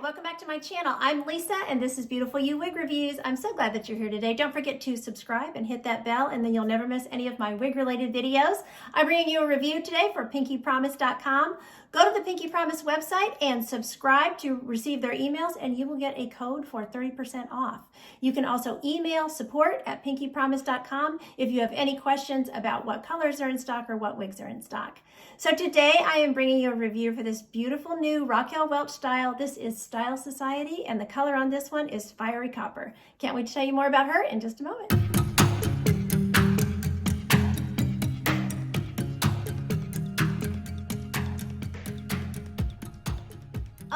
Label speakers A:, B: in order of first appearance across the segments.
A: welcome back to my channel. I'm Lisa and this is Beautiful You Wig Reviews. I'm so glad that you're here today. Don't forget to subscribe and hit that bell and then you'll never miss any of my wig related videos. I'm bringing you a review today for pinkypromise.com. Go to the Pinky Promise website and subscribe to receive their emails and you will get a code for 30% off. You can also email support@pinkypromise.com if you have any questions about what colors are in stock or what wigs are in stock. So today I am bringing you a review for this beautiful new Raquel Welch style. This is Style Society and the color on this one is Fiery Copper. Can't wait to tell you more about her in just a moment.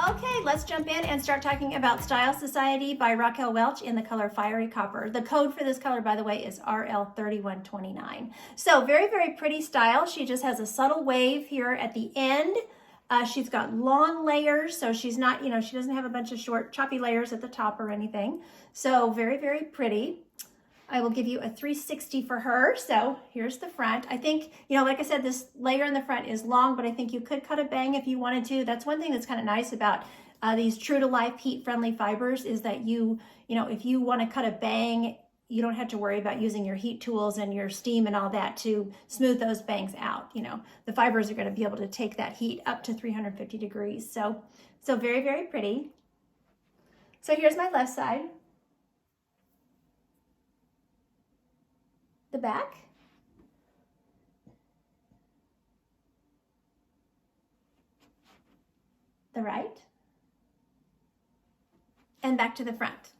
A: Okay, let's jump in and start talking about Style Society by Raquel Welch in the color Fiery Copper. The code for this color, by the way, is RL3129. So very, very pretty style. She just has a subtle wave here at the end. She's got long layers, so she's not, she doesn't have a bunch of short, choppy layers at the top or anything. So very, very pretty. I will give you a 360 for her. So here's the front. I think, like I said, this layer in the front is long, but I think you could cut a bang if you wanted to. That's one thing that's kind of nice about these true to life heat friendly fibers is that if you want to cut a bang, you don't have to worry about using your heat tools and your steam and all that to smooth those bangs out. The fibers are going to be able to take that heat up to 350 degrees. So very, very pretty. So here's my left side. The back, the right, and back to the front.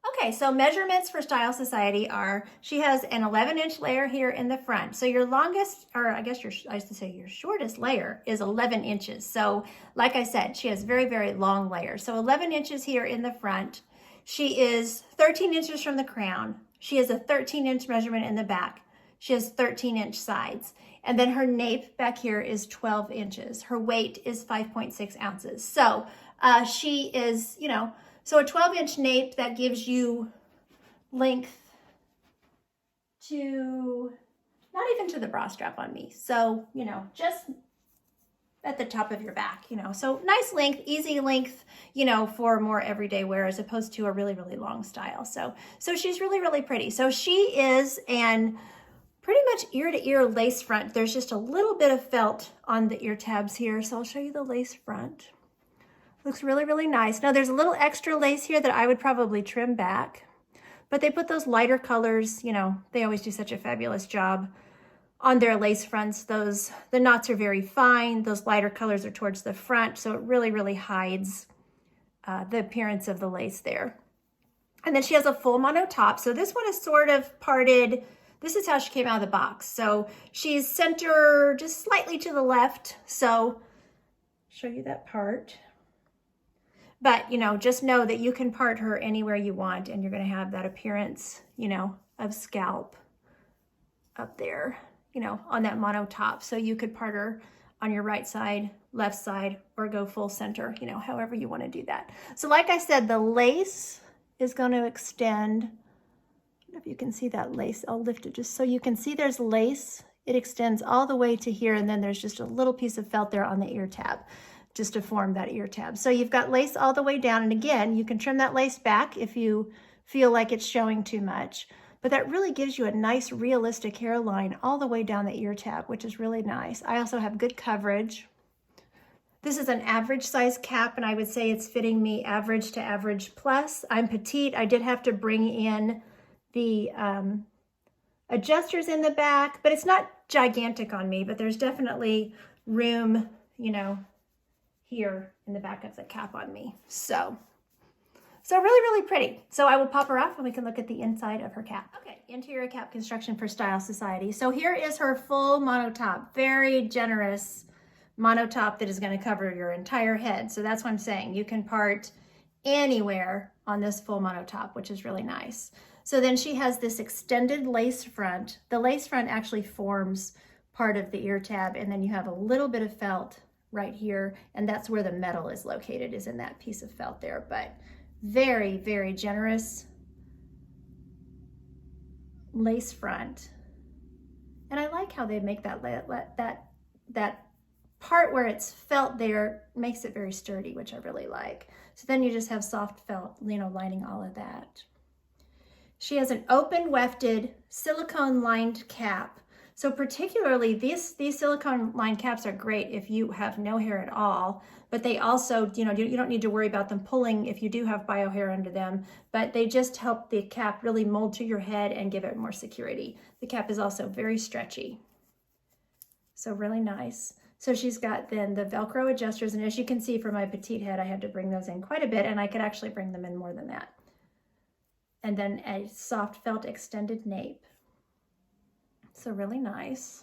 A: Okay, so measurements for Style Society are, she has an 11-inch layer here in the front. So your longest, or I guess your shortest layer is 11 inches. So like I said, she has very, very long layers. So 11 inches here in the front. She is 13 inches from the crown. She has a 13-inch measurement in the back. She has 13-inch sides. And then her nape back here is 12 inches. Her weight is 5.6 ounces. So she is, so a 12-inch nape that gives you length to, not even to the bra strap on me. So, just at the top of your back, so nice length, easy length, for more everyday wear as opposed to a really, really long style. So she's really, really pretty. So she is an pretty much ear to ear lace front. There's just a little bit of felt on the ear tabs here. So I'll show you the lace front. Looks really, really nice. Now there's a little extra lace here that I would probably trim back, but they put those lighter colors, they always do such a fabulous job on their lace fronts. The knots are very fine. Those lighter colors are towards the front. So it really, really hides the appearance of the lace there. And then she has a full mono top. So this one is sort of parted. This is how she came out of the box. So she's center just slightly to the left. So show you that part. But, just know that you can part her anywhere you want and you're going to have that appearance, of scalp up there, on that mono top. So you could part her on your right side, left side, or go full center, however you want to do that. So like I said, the lace is going to extend. I don't know if you can see that lace. I'll lift it just so you can see there's lace. It extends all the way to here, and then there's just a little piece of felt there on the ear tab just to form that ear tab. So you've got lace all the way down, and again, you can trim that lace back if you feel like it's showing too much. But that really gives you a nice realistic hairline all the way down the ear tab, which is really nice. I also have good coverage. This is an average size cap, and I would say it's fitting me average to average plus. I'm petite. I did have to bring in the adjusters in the back, but it's not gigantic on me, but there's definitely room, here in the back of the cap on me. So really, really pretty. So I will pop her off and we can look at the inside of her cap. Okay, interior cap construction for Style Society. So here is her full mono top, very generous mono top that is going to cover your entire head. So that's what I'm saying. You can part anywhere on this full mono top, which is really nice. So then she has this extended lace front. The lace front actually forms part of the ear tab, and then you have a little bit of felt right here, and that's where the metal is located, is in that piece of felt there. But very, very generous lace front. And I like how they make that part where it's felt there makes it very sturdy, which I really like. So then you just have soft felt, you know, lining all of that. She has an open wefted silicone lined cap. So particularly these silicone lined caps are great if you have no hair at all, but they also, you know, you don't need to worry about them pulling if you do have bio hair under them, but they just help the cap really mold to your head and give it more security. The cap is also very stretchy. So really nice. So she's got then the Velcro adjusters, and as you can see for my petite head, I had to bring those in quite a bit, and I could actually bring them in more than that. And then a soft felt extended nape. So really nice.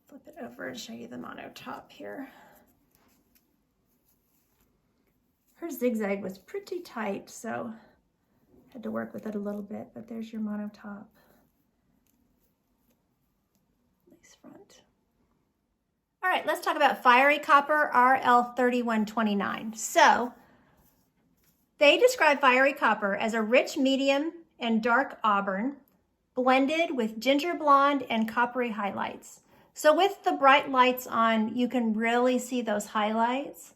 A: Flip it over and show you the mono top here. Her zigzag was pretty tight, so I had to work with it a little bit, but there's your mono top. Lace front. All right, let's talk about Fiery Copper RL3129. So they describe Fiery Copper as a rich medium and dark auburn blended with ginger blonde and coppery highlights. So with the bright lights on, you can really see those highlights.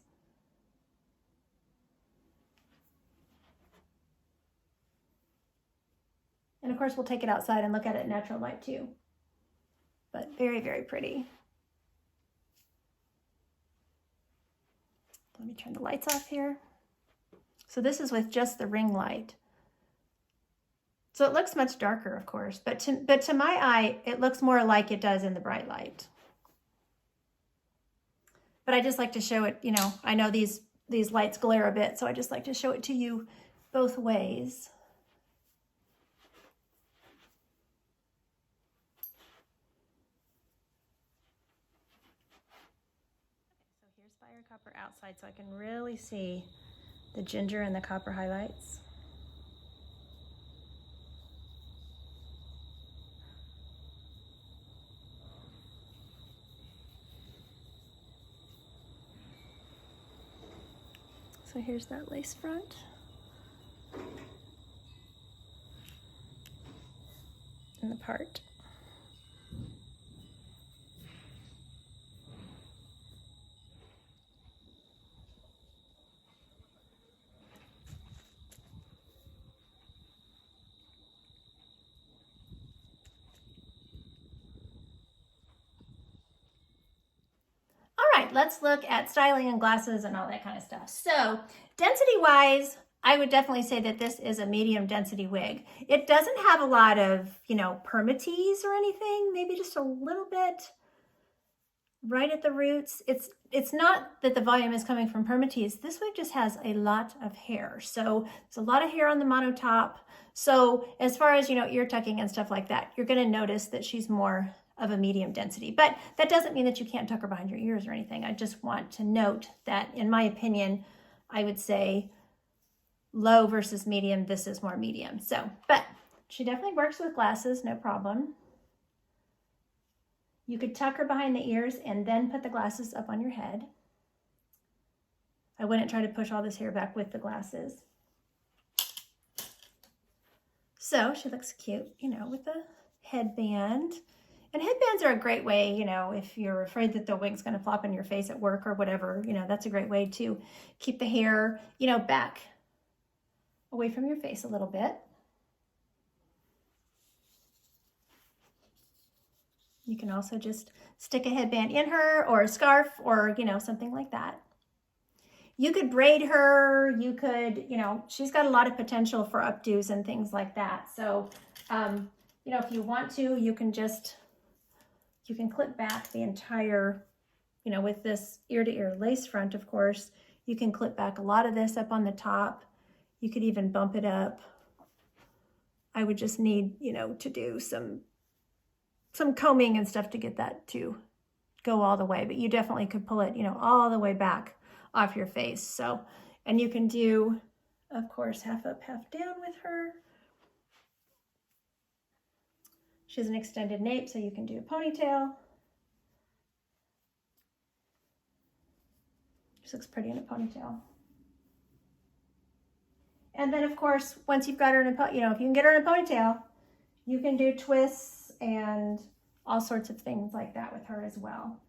A: And of course, we'll take it outside and look at it in natural light too. But very, very pretty. Let me turn the lights off here. So this is with just the ring light. So it looks much darker, of course, but to my eye, it looks more like it does in the bright light. But I just like to show it, you know, I know these lights glare a bit, so I just like to show it to you both ways. So here's Fiery Copper outside, so I can really see the ginger and the copper highlights. So here's that lace front. And the part. Let's look at styling and glasses and all that kind of stuff. So density wise, I would definitely say that this is a medium density wig. It doesn't have a lot of, you know, permatease or anything, maybe just a little bit right at the roots. It's not that the volume is coming from permatease. This wig just has a lot of hair. So there's a lot of hair on the mono top. So as far as, you know, ear tucking and stuff like that, you're going to notice that she's more of a medium density, but that doesn't mean that you can't tuck her behind your ears or anything. I just want to note that in my opinion, I would say low versus medium, this is more medium. So, but she definitely works with glasses, no problem. You could tuck her behind the ears and then put the glasses up on your head. I wouldn't try to push all this hair back with the glasses. So she looks cute, you know, with the headband. And headbands are a great way, you know, if you're afraid that the wig's going to flop in your face at work or whatever, you know, that's a great way to keep the hair, you know, back away from your face a little bit. You can also just stick a headband in her or a scarf or, you know, something like that. You could braid her, you could, you know, she's got a lot of potential for updos and things like that. So, you know, if you want to, you can clip back the entire, you know, with this ear-to-ear lace front, of course, you can clip back a lot of this up on the top. You could even bump it up. I would just need, you know, to do some combing and stuff to get that to go all the way, but you definitely could pull it, you know, all the way back off your face. So, and you can do, of course, half up, half down with her. She has an extended nape, so you can do a ponytail. She looks pretty in a ponytail. And then, of course, once you've got her in a, you know, if you can get her in a ponytail, you can do twists and all sorts of things like that with her as well.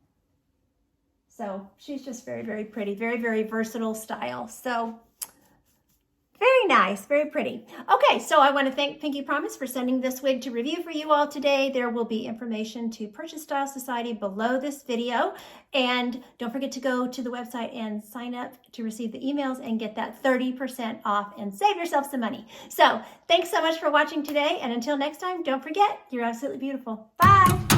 A: So she's just very, very pretty, very, very versatile style. So very nice, very pretty. Okay, so I want to thank Pinky Promise for sending this wig to review for you all today. There will be information to purchase Style Society below this video. And don't forget to go to the website and sign up to receive the emails and get that 30% off and save yourself some money. So thanks so much for watching today. And until next time, don't forget, you're absolutely beautiful. Bye.